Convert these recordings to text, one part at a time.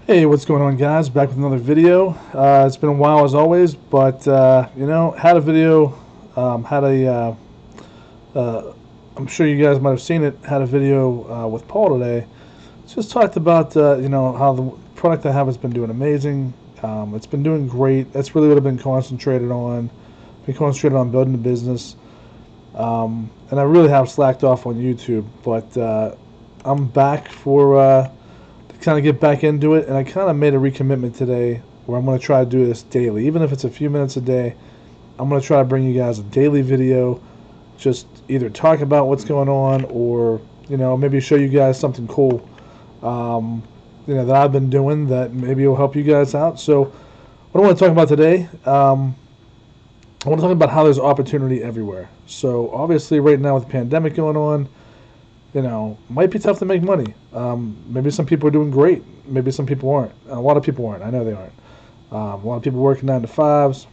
Hey, what's going on, guys? Back with another video. It's been a while as always, but had a video, had a, uh, I'm sure you guys might have seen it, had a video with Paul today. Just talked about, how the product I have has been doing amazing. It's been doing great. That's really what I've been concentrated on. Been concentrated on building the business. And I really have slacked off on YouTube, but I'm back for kind of get back into it, and I kind of made a recommitment today where I'm going to try to do this daily, even if it's a few minutes a day. I'm going to try to bring you guys a daily video, just either talk about what's going on or maybe show you guys something cool, that I've been doing that maybe will help you guys out. So what I want to talk about today, I want to talk about how there's opportunity everywhere. So obviously right now with the pandemic going on, might be tough to make money. Maybe some people are doing great. Maybe some people aren't. A lot of people aren't. I know they aren't. A lot of people working 9 to 5s.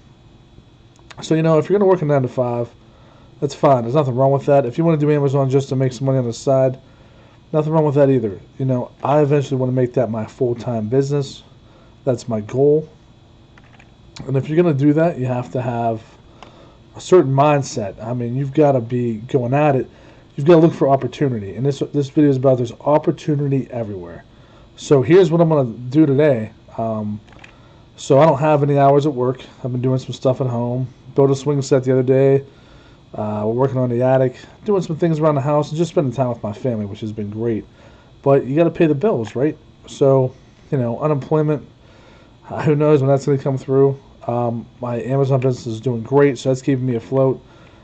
So, if you're going to work a 9 to 5, that's fine. There's nothing wrong with that. If you want to do Amazon just to make some money on the side, nothing wrong with that either. I eventually want to make that my full-time business. That's my goal. And if you're going to do that, you have to have a certain mindset. I mean, you've got to be going at it. You've got to look for opportunity, and this video is about there's opportunity everywhere. So here's what I'm going to do today. So I don't have any hours at work. I've been doing some stuff at home. Built a swing set the other day. We're working on the attic, doing some things around the house, and just spending time with my family, which has been great. But you got to pay the bills, right? So unemployment. Who knows when that's going to come through? My Amazon business is doing great, so that's keeping me afloat.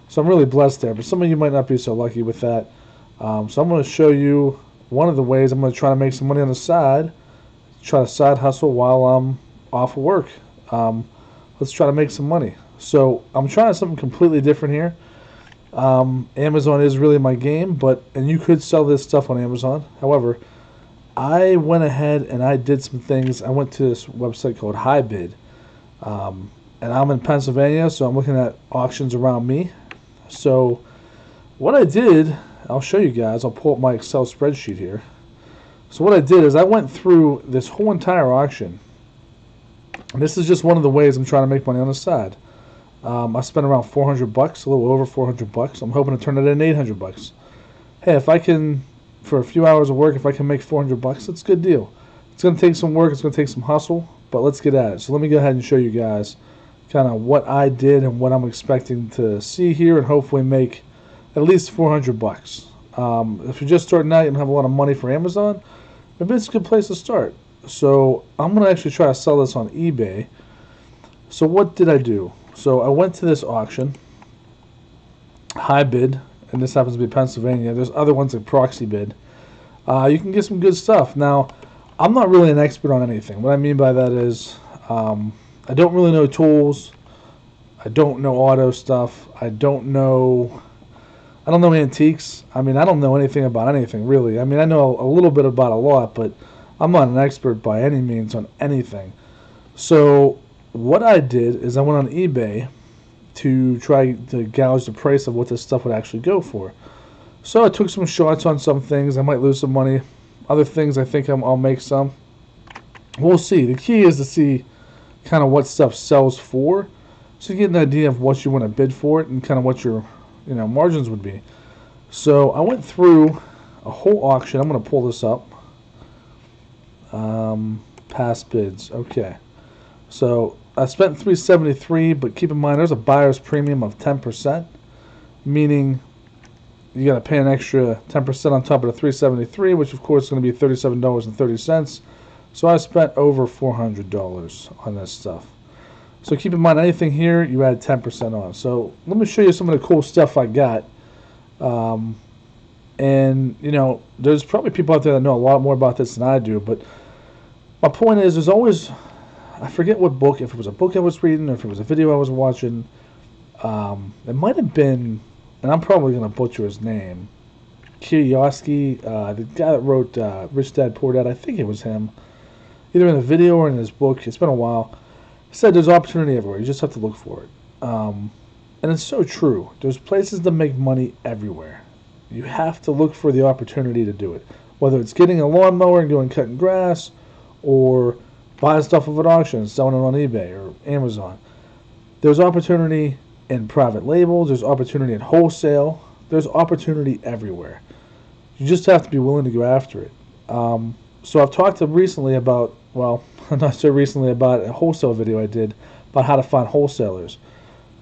So I'm really blessed there, but some of you might not be so lucky with that. So I'm going to show you one of the ways I'm going to try to make some money on the side, try to side hustle while I'm off of work. Let's try to make some money. So I'm trying something completely different here. Amazon is really my game, and you could sell this stuff on Amazon. However, I went ahead and I did some things. I went to this website called HiBid, and I'm in Pennsylvania, so I'm looking at auctions around me. So what I did, I'll show you guys. I'll pull up my Excel spreadsheet here. So what I did is I went through this whole entire auction. And this is just one of the ways I'm trying to make money on the side. I spent around $400, a little over $400. I'm hoping to turn it into $800. Hey, if I can, for a few hours of work, if I can make $400, that's a good deal. It's going to take some work. It's going to take some hustle, but let's get at it. So let me go ahead and show you guys kind of what I did and what I'm expecting to see here, and hopefully make at least $400. If you're just starting out, you don't have a lot of money for Amazon, maybe it's a good place to start. So I'm going to actually try to sell this on eBay. So what did I do? So I went to this auction, HiBid, and this happens to be Pennsylvania. There's other ones like Proxibid. You can get some good stuff. Now, I'm not really an expert on anything. What I mean by that is I don't really know tools. I don't know auto stuff. I don't know antiques. I mean, I don't know anything about anything, really. I mean, I know a little bit about a lot, but I'm not an expert by any means on anything. So what I did is I went on eBay to try to gouge the price of what this stuff would actually go for. So I took some shots on some things. I might lose some money. Other things I think I'll make some. We'll see. The key is to see kind of what stuff sells for, so you get an idea of what you want to bid for it and kind of what your margins would be. So I went through a whole auction. I'm going to pull this up. Past bids. Okay. So I spent $373, but keep in mind there's a buyer's premium of 10%, meaning you got to pay an extra 10% on top of the $373, which of course is going to be $37.30. So I spent over $400 on this stuff. So keep in mind, anything here, you add 10% on. So let me show you some of the cool stuff I got. And, there's probably people out there that know a lot more about this than I do. But my point is, there's always, I forget what book, if it was a book I was reading or if it was a video I was watching. It might have been, and I'm probably going to butcher his name, Kiyosaki, the guy that wrote Rich Dad Poor Dad. I think it was him. Either in a video or in his book. It's been a while. He said there's opportunity everywhere. You just have to look for it. And it's so true. There's places to make money everywhere. You have to look for the opportunity to do it. Whether it's getting a lawnmower and going cutting grass, or buying stuff off an auction, selling it on eBay or Amazon. There's opportunity in private labels. There's opportunity in wholesale. There's opportunity everywhere. You just have to be willing to go after it. So I've talked to recently about, well, not so recently, about a wholesale video I did about how to find wholesalers.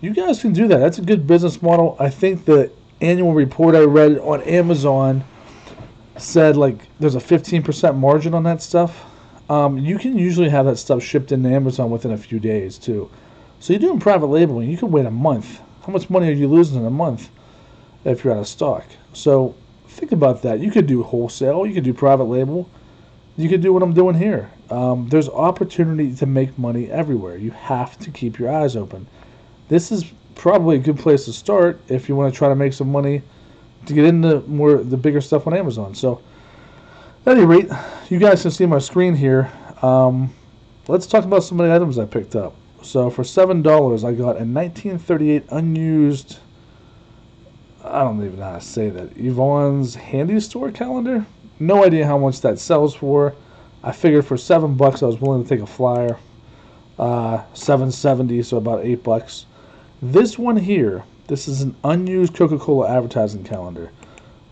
You guys can do that. That's a good business model. I think the annual report I read on Amazon said like there's a 15% margin on that stuff. You can usually have that stuff shipped into Amazon within a few days too. So you're doing private labeling. You could wait a month. How much money are you losing in a month if you're out of stock? So think about that. You could do wholesale. You could do private label. You could do what I'm doing here. There's opportunity to make money everywhere. You have to keep your eyes open. This is probably a good place to start if you want to try to make some money to get into the bigger stuff on Amazon. So at any rate, you guys can see my screen here. Let's talk about some of the items I picked up. So for $7, I got a 1938 unused, I don't even know how to say that, Yvonne's Handy Store calendar. No idea how much that sells for. I figured for $7 I was willing to take a flyer. $7.70, so about $8. This one here, this is an unused Coca-Cola advertising calendar.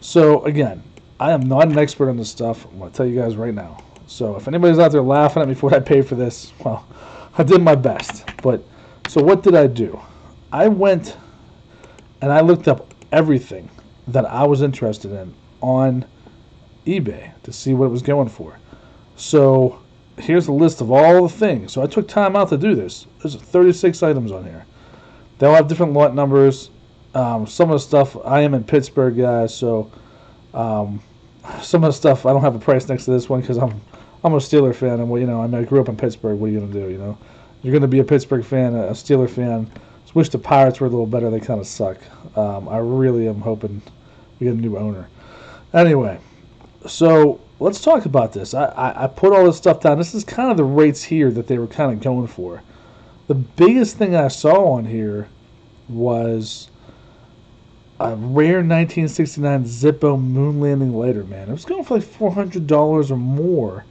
So again, I am not an expert on this stuff. I'm going to tell you guys right now. So if anybody's out there laughing at me for what I paid for this, well, I did my best. But so what did I do? I went and I looked up everything that I was interested in on eBay to see what it was going for. So here's a list of all the things. So I took time out to do this. There's 36 items on here. They all have different lot numbers. Some of the stuff, I am in Pittsburgh, guys, so some of the stuff I don't have a price next to this one because I'm a Steeler fan, and well, you know, I grew up in Pittsburgh. What are you gonna do? You know, you're gonna be a Pittsburgh fan, a Steeler fan. Just wish the Pirates were a little better. They kind of suck. I really am hoping we get a new owner. Anyway, so let's talk about this. I put all this stuff down. This is kind of the rates here that they were kind of going for. The biggest thing I saw on here was a rare 1969 Zippo moon landing lighter, man. It was going for like $400 or more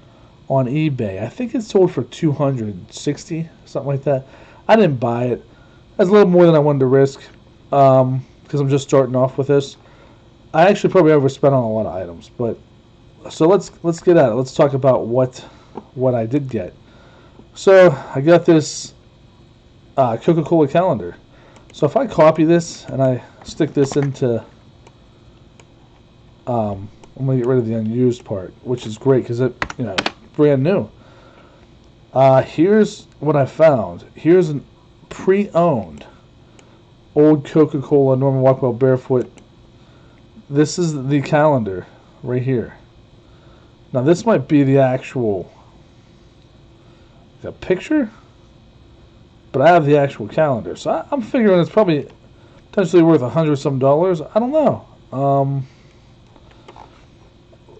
on eBay. I think it sold for $260, something like that. I didn't buy it. That's a little more than I wanted to risk because I'm just starting off with this. I actually probably overspent on a lot of items, but so let's get at it. Let's talk about what I did get. So I got this Coca-Cola calendar. So if I copy this and I stick this into, I'm gonna get rid of the unused part, which is great because it, you know, brand new. Here's what I found. Here's a pre-owned old Coca-Cola Norman Rockwell Barefoot. This is the calendar right here. Now this might be the actual picture, but I have the actual calendar, so I'm figuring it's probably potentially worth $100 some. I don't know.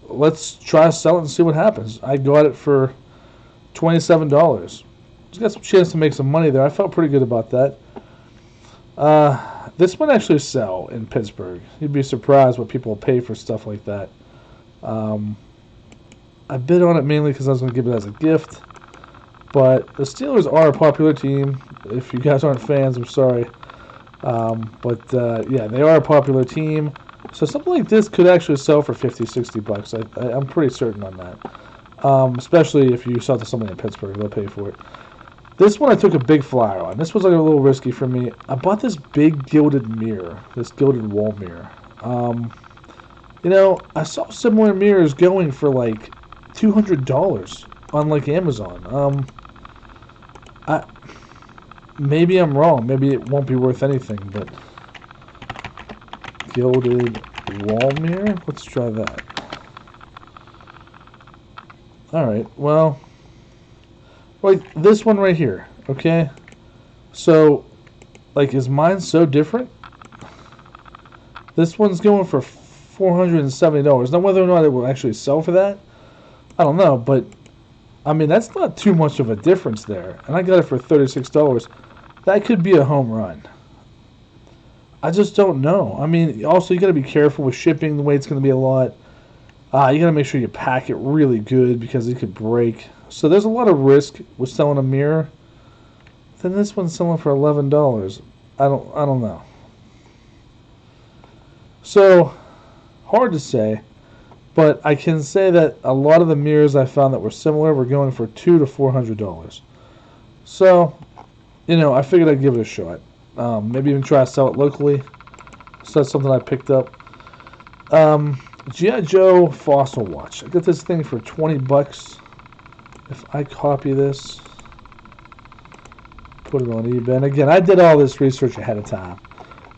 Let's try to sell it and see what happens. I got it for $27. Just got some chance to make some money there. I felt pretty good about that. This might actually sell in Pittsburgh. You'd be surprised what people pay for stuff like that. I bid on it mainly because I was going to give it as a gift. But the Steelers are a popular team. If you guys aren't fans, I'm sorry. Yeah, they are a popular team. So something like this could actually sell for $50-$60. I'm pretty certain on that. Especially if you sell to somebody in Pittsburgh, they'll pay for it. This one I took a big flyer on. This was like a little risky for me. I bought this big gilded mirror, this gilded wall mirror. You know, I saw similar mirrors going for like $200 on like Amazon. Maybe I'm wrong. Maybe it won't be worth anything, but gilded wall mirror? Let's try that. Alright, well, like this one right here, okay? So, like, is mine so different? This one's going for $470. Now, whether or not it will actually sell for that, I don't know, but I mean, that's not too much of a difference there. And I got it for $36. That could be a home run. I just don't know. I mean, also, you got to be careful with shipping. The weight's going to be a lot. You got to make sure you pack it really good because it could break. So there's a lot of risk with selling a mirror. Then this one's selling for $11. I don't know. So hard to say, but I can say that a lot of the mirrors I found that were similar were going for $200 to $400. So, I figured I'd give it a shot. Maybe even try to sell it locally. So that's something I picked up. G.I. Joe Fossil Watch. I got this thing for $20. If I copy this, put it on eBay. And again, I did all this research ahead of time.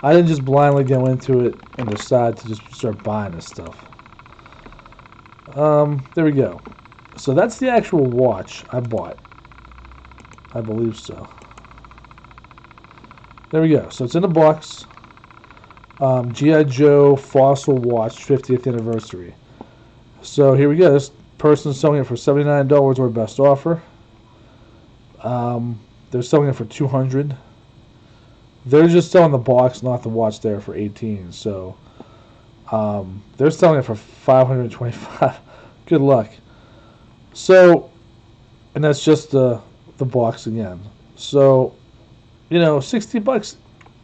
I didn't just blindly go into it and decide to just start buying this stuff. There we go. So that's the actual watch I bought. I believe so. There we go. So it's in a box. G.I. Joe Fossil Watch 50th anniversary. So here we go. This person's selling it for $79 or best offer. They're selling it for $200. They're just selling the box, not the watch there, for $18. So they're selling it for $525. Good luck. So, and that's just the box again. So, $60.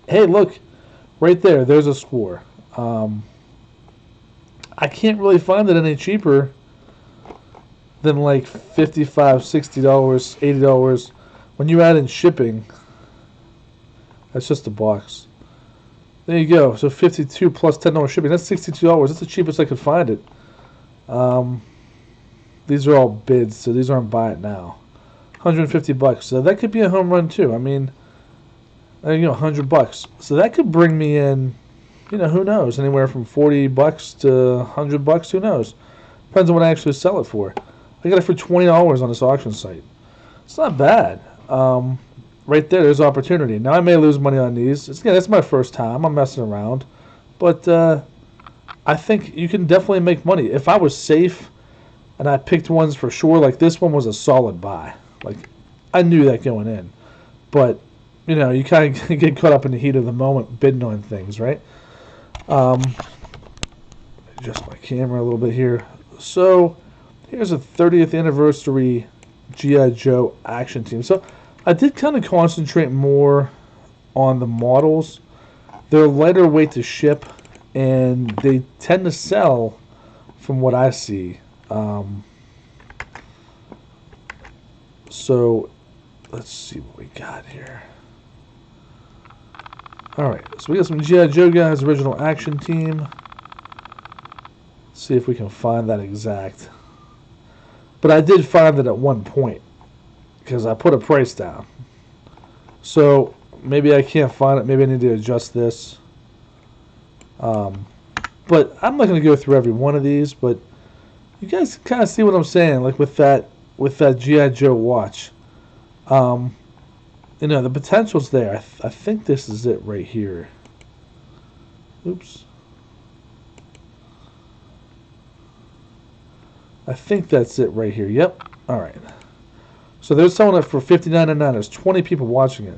Hey, look, right there. There's a score. I can't really find it any cheaper than like $55, $60, $80. When you add in shipping, that's just a box. There you go. So $52 plus $10 shipping. That's $62. That's the cheapest I could find it. These are all bids, so these aren't buy it now. $150. So that could be a home run too. I mean, $100. So that could bring me in, who knows, anywhere from $40 to $100. Who knows? Depends on what I actually sell it for. I got it for $20 on this auction site. It's not bad. Right there's opportunity. Now I may lose money on these. It's my first time. I'm messing around, but I think you can definitely make money. If I was safe and I picked ones for sure, like this one was a solid buy. Like I knew that going in, but you kind of get caught up in the heat of the moment bidding on things, right? Adjust my camera a little bit here. So here's a 30th anniversary G.I. Joe action team. So I did kind of concentrate more on the models. They're lighter weight to ship, and they tend to sell, from what I see. So let's see what we got here. Alright, so we got some G.I. Joe guys, original action team. Let's see if we can find that exact. But I did find it at one point, because I put a price down. So maybe I can't find it. Maybe I need to adjust this. But I'm not going to go through every one of these, but you guys kind of see what I'm saying, like with that G.I. Joe watch. The potential's there. I think this is it right here. Oops. I think that's it right here. Yep. All right. So they're selling it for $59.99. There's 20 people watching it.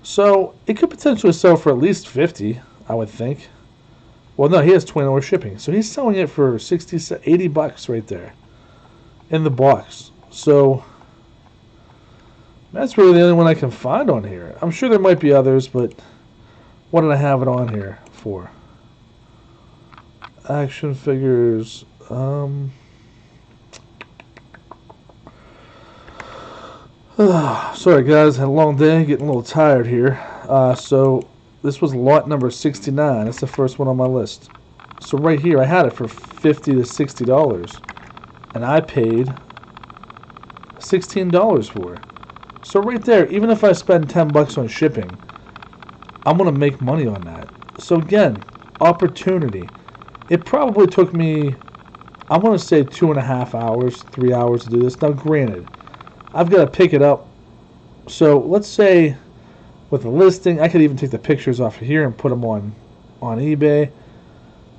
So it could potentially sell for at least $50, I would think. Well, no, he has $20 shipping. So he's selling it for $80 right there in the box. So that's really the only one I can find on here. I'm sure there might be others, but what did I have it on here for? Action figures. Sorry guys, had a long day, getting a little tired here. So this was lot number 69. That's the first one on my list. So right here, I had it for $50 to $60, and I paid $16 for it. So right there, even if I spend $10 on shipping, I'm gonna make money on that. So again, opportunity. It probably took me, I want to say 2.5 hours, 3 hours to do this. Now granted, I've got to pick it up. So let's say with the listing, I could even take the pictures off of here and put them on eBay.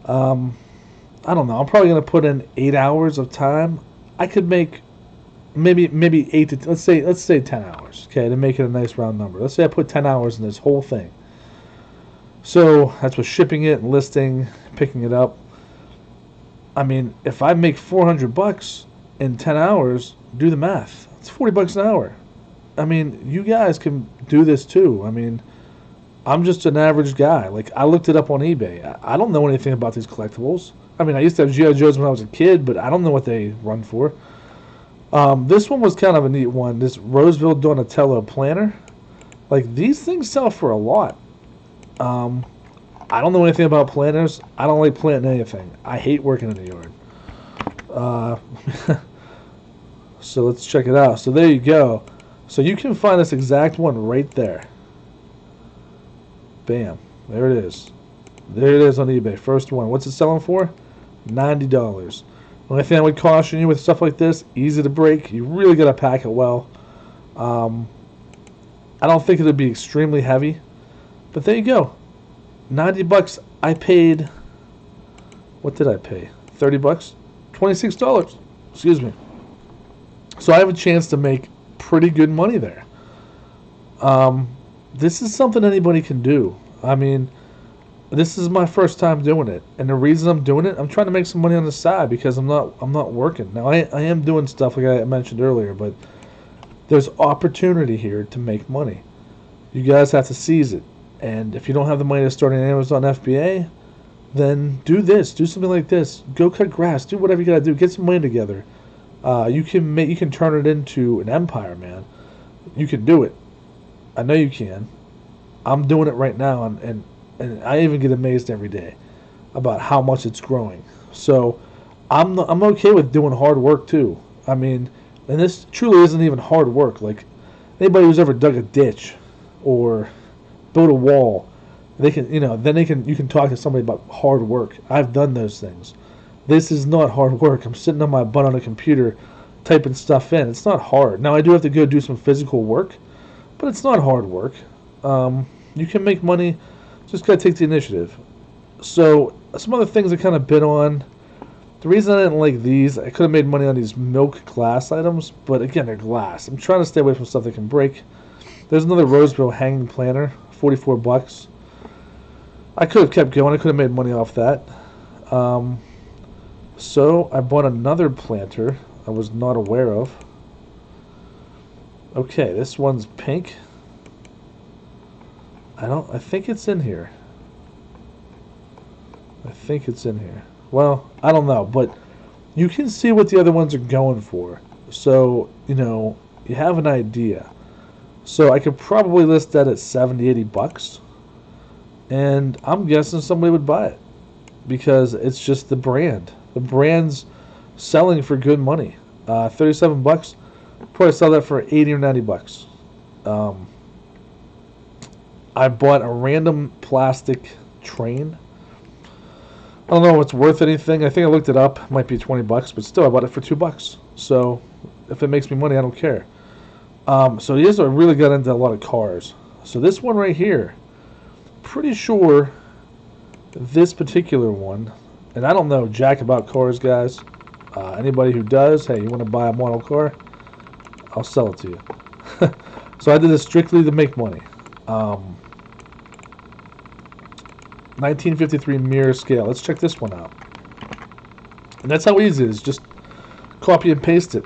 I don't know. I'm probably going to put in 8 hours of time. I could make maybe 8 to, let's say 10 hours, okay, to make it a nice round number. Let's say I put 10 hours in this whole thing. So that's with shipping it, listing, picking it up. I mean, if I make $400, in 10 hours, do the math. It's 40 bucks an hour. I mean, you guys can do this too. I mean, I'm just an average guy. Like, I looked it up on eBay. I don't know anything about these collectibles. I mean, I used to have G.I. Joes when I was a kid, but I don't know what they run for. This one was kind of a neat one. This Roseville Donatello planner. Like, these things sell for a lot. I don't know anything about planners. I don't like planting anything. I hate working in the yard. So let's check it out. So there you go. So you can find this exact one right there. Bam. There it is. There it is on eBay. First one. What's it selling for? $90. The only thing I would caution you with stuff like this, easy to break. You really got to pack it well. I don't think it'll be extremely heavy. But there you go. 90 bucks. I paid, what did I pay? 30 bucks? $26. Excuse me. So I have a chance to make pretty good money there. This is something anybody can do. I mean, this is my first time doing it, and the reason I'm doing it, I'm trying to make some money on the side because I'm not working. Now I am doing stuff like I mentioned earlier, but there's opportunity here to make money. You guys have to seize it. And if you don't have the money to start an Amazon FBA, then do this. Do something like this. Go cut grass. Do whatever you gotta do. Get some money together. You can turn it into an empire, man. You can do it. I know you can. I'm doing it right now, and I even get amazed every day about how much it's growing. So I'm okay with doing hard work too. I mean, and this truly isn't even hard work. Like, anybody who's ever dug a ditch or build a wall, they can, then you can talk to somebody about hard work. I've done those things. This is not hard work. I'm sitting on my butt on a computer typing stuff in. It's not hard. Now I do have to go do some physical work, but it's not hard work. You can make money, just gotta take the initiative. So some other things I kind of bid on. The reason I didn't like these, I could have made money on these milk glass items, but again, they're glass. I'm trying to stay away from stuff that can break. There's another Roseville hanging planner, 44 bucks. I could have kept going. I could have made money off that. So I bought another planter I was not aware of. Okay, this one's pink. I think it's in here. I think it's in here. Well, I don't know, but you can see what the other ones are going for. So, you have an idea. So I could probably list that at 70, 80 bucks. And I'm guessing somebody would buy it because it's just the brand. The brand's selling for good money. 37 bucks. Probably sell that for 80 or 90 bucks. I bought a random plastic train. I don't know if it's worth anything. I think I looked it up. It might be 20 bucks, but still I bought it for 2 bucks. So if it makes me money, I don't care. So yes, I really got into a lot of cars. So this one right here, pretty sure this particular one, and I don't know jack about cars, guys. Anybody who does, hey, you want to buy a model car, I'll sell it to you. So I did this strictly to make money. 1953 mirror scale. Let's check this one out. And that's how easy it is. Just copy and paste it.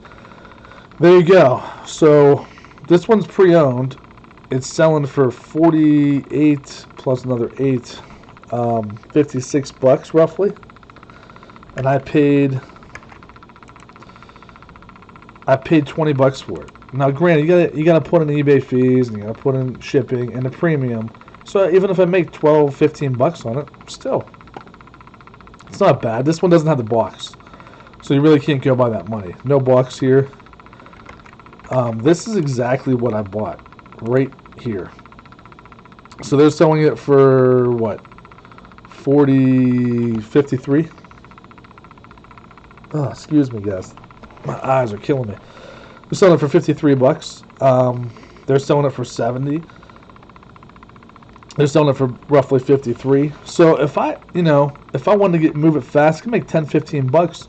There you go. So this one's pre-owned. It's selling for 48 plus another 8, 56 bucks roughly. And I paid 20 bucks for it. Now, granted, you gotta put in eBay fees and you gotta put in shipping and a premium. So even if I make 12, 15 bucks on it, still, it's not bad. This one doesn't have the box, so you really can't go by that money. No box here. This is exactly what I bought right here. So they're selling it for what? 53. Oh, excuse me, guys. My eyes are killing me. They're selling it for 53 bucks. They're selling it for 70. They're selling it for roughly 53. So if I wanted to move it fast, I can make 10, 15 bucks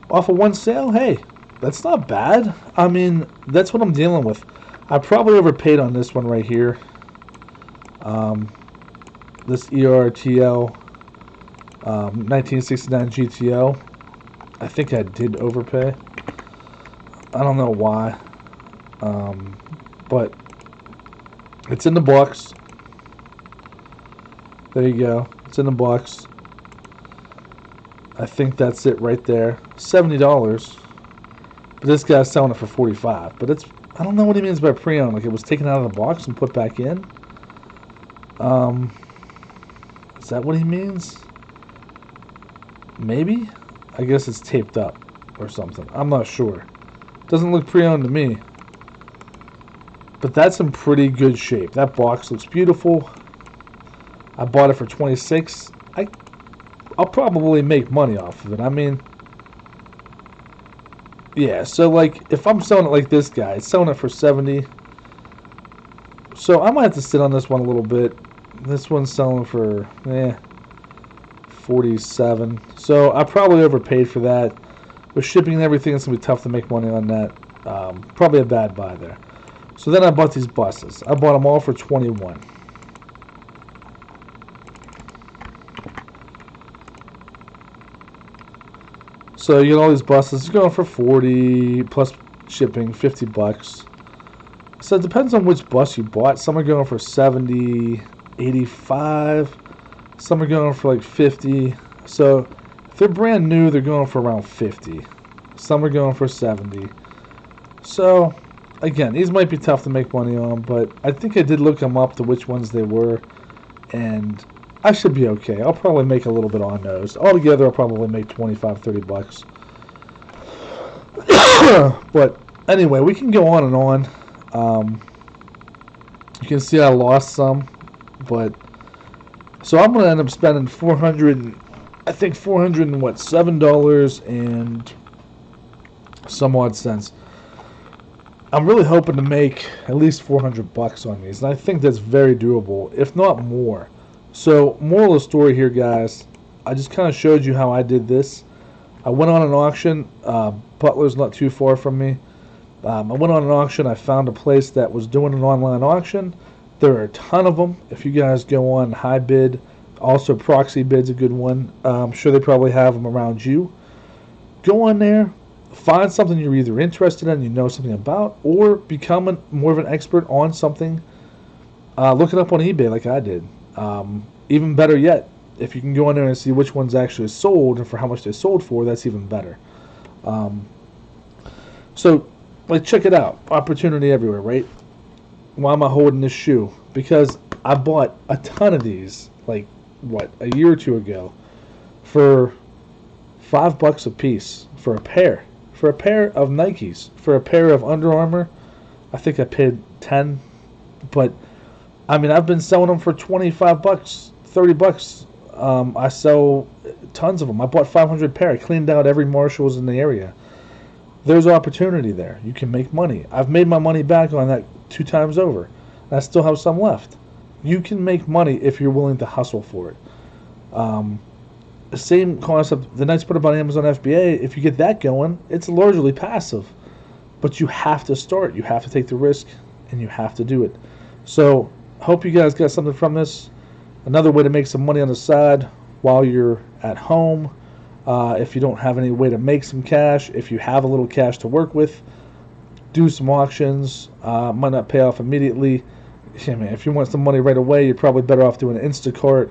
off of one sale. Hey, that's not bad. I mean, that's what I'm dealing with. I probably overpaid on this one right here. This ERTL 1969 GTO. I think I did overpay. I don't know why. But it's in the box. There you go. It's in the box. I think that's it right there. $70. But this guy's selling it for $45. But it's, I don't know what he means by pre-owned. Like it was taken out of the box and put back in. Is that what he means? Maybe? I guess it's taped up or something. I'm not sure. Doesn't look pre-owned to me. But that's in pretty good shape. That box looks beautiful. I bought it for $26. I'll probably make money off of it. I mean, yeah, so like if I'm selling it like this guy, it's selling it for $70. So I might have to sit on this one a little bit. This one's selling for $47. So I probably overpaid for that. With shipping and everything, it's gonna be tough to make money on that. Probably a bad buy there. So then I bought these buses. I bought them all for $21. So you get all these buses. It's going for $40 plus shipping, $50. So it depends on which bus you bought. Some are going for $70, $85. Some are going for like $50. So if they're brand new, they're going for around $50. Some are going for $70. So again, these might be tough to make money on, but I think I did look them up to which ones they were, and I should be okay. I'll probably make a little bit on those. Altogether, I'll probably make $25, $30. But anyway, we can go on and on. You can see I lost some, but so I'm gonna end up spending $7 and some odd cents. I'm really hoping to make at least $400 on these, and I think that's very doable, if not more. So, moral of the story here, guys, I just kind of showed you how I did this. I went on an auction. Butler's not too far from me. I went on an auction. I found a place that was doing an online auction. There are a ton of them. If you guys go on HiBid, also Proxy Bid's a good one. I'm sure they probably have them around you. Go on there. Find something you're either interested in, you know something about, or become more of an expert on something. Look it up on eBay like I did. Even better yet, if you can go in there and see which ones actually sold and for how much they sold for, that's even better. So, like, check it out. Opportunity everywhere, right? Why am I holding this shoe? Because I bought a ton of these, like, what, a year or two ago, for $5 a piece for a pair. For a pair of Nikes. For a pair of Under Armour, I think I paid $10. But, I mean, I've been selling them for $25, $30. I sell tons of them. I bought 500 pair. I cleaned out every Marshalls in the area. There's opportunity there. You can make money. I've made my money back on that 2 times over. And I still have some left. You can make money if you're willing to hustle for it. The same concept, the nice part about Amazon FBA, if you get that going, it's largely passive. But you have to start. You have to take the risk, and you have to do it. So, hope you guys got something from this. Another way to make some money on the side while you're at home. If you don't have any way to make some cash, if you have a little cash to work with, do some auctions. Might not pay off immediately. Yeah, man, if you want some money right away, you're probably better off doing an Instacart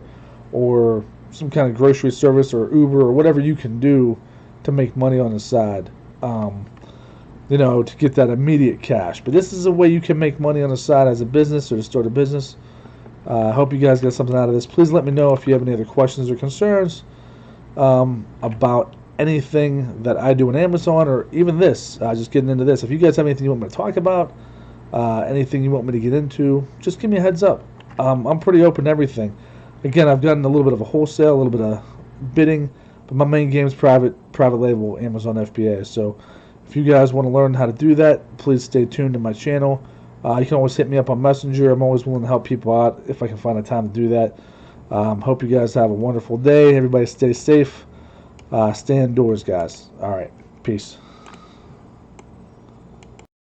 or some kind of grocery service or Uber or whatever you can do to make money on the side, to get that immediate cash. But this is a way you can make money on the side as a business or to start a business. I hope you guys got something out of this. Please let me know if you have any other questions or concerns about anything that I do on Amazon or even this, just getting into this. If you guys have anything you want me to talk about, anything you want me to get into, just give me a heads up. I'm pretty open to everything. Again, I've gotten a little bit of a wholesale, a little bit of bidding, but my main game is private label Amazon FBA. So if you guys want to learn how to do that, please stay tuned to my channel. You can always hit me up on Messenger. I'm always willing to help people out if I can find a time to do that. Hope you guys have a wonderful day. Everybody stay safe. Stay indoors, guys. All right. Peace.